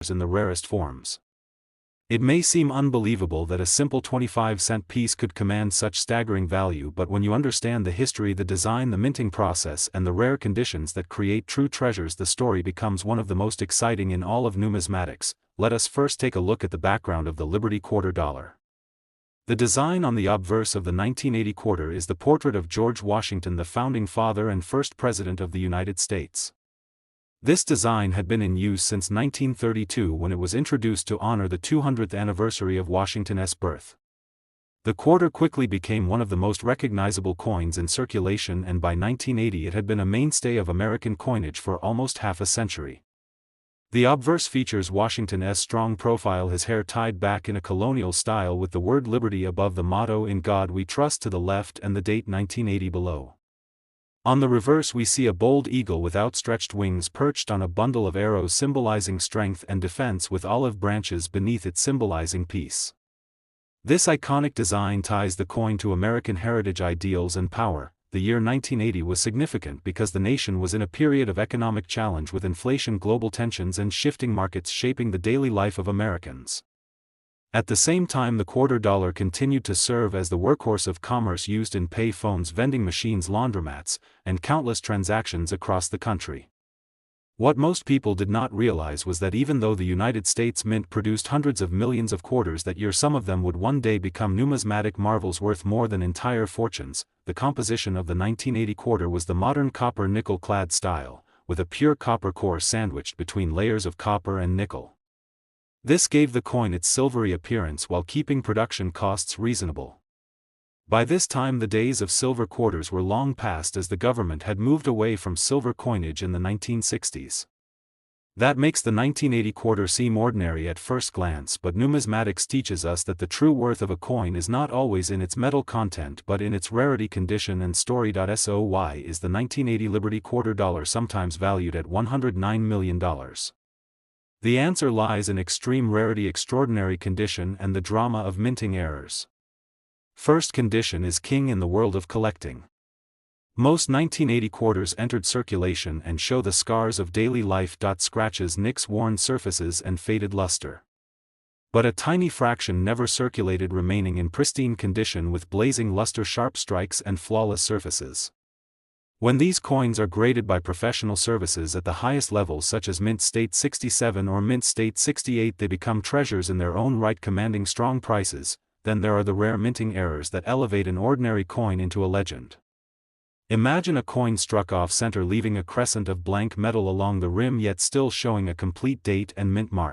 in the rarest forms. It may seem unbelievable that a simple 25-cent piece could command such staggering value, but when you understand the history, the design, the minting process, and the rare conditions that create true treasures, the story becomes one of the most exciting in all of numismatics. Let us first take a look at the background of the Liberty Quarter Dollar. The design on the obverse of the 1980 quarter is the portrait of George Washington, the founding father and first president of the United States. This design had been in use since 1932, when it was introduced to honor the 200th anniversary of Washington's birth. The quarter quickly became one of the most recognizable coins in circulation, and by 1980 it had been a mainstay of American coinage for almost half a century. The obverse features Washington's strong profile, his hair tied back in a colonial style with the word Liberty above the motto "In God We Trust" to the left and the date 1980 below. On the reverse we see a bold eagle with outstretched wings perched on a bundle of arrows symbolizing strength and defense, with olive branches beneath it symbolizing peace. This iconic design ties the coin to American heritage, ideals, and power. The year 1980 was significant because the nation was in a period of economic challenge, with inflation, global tensions, and shifting markets shaping the daily life of Americans. At the same time, the quarter dollar continued to serve as the workhorse of commerce, used in pay phones, vending machines, laundromats, and countless transactions across the country. What most people did not realize was that even though the United States Mint produced hundreds of millions of quarters that year, some of them would one day become numismatic marvels worth more than entire fortunes. The composition of the 1980 quarter was the modern copper nickel clad style, with a pure copper core sandwiched between layers of copper and nickel. This gave the coin its silvery appearance while keeping production costs reasonable. By this time the days of silver quarters were long past, as the government had moved away from silver coinage in the 1960s. That makes the 1980 quarter seem ordinary at first glance, but numismatics teaches us that the true worth of a coin is not always in its metal content but in its rarity, condition, and story. So why is the 1980 Liberty Quarter Dollar sometimes valued at $109 million? The answer lies in extreme rarity, extraordinary condition, and the drama of minting errors. First, condition is king in the world of collecting. Most 1980 quarters entered circulation and show the scars of daily life: scratches, nicks, worn surfaces, and faded luster. But a tiny fraction never circulated, remaining in pristine condition with blazing luster, sharp strikes, and flawless surfaces. When these coins are graded by professional services at the highest levels, such as Mint State 67 or Mint State 68, they become treasures in their own right, commanding strong prices. Then there are the rare minting errors that elevate an ordinary coin into a legend. Imagine a coin struck off center, leaving a crescent of blank metal along the rim, yet still showing a complete date and mint mark.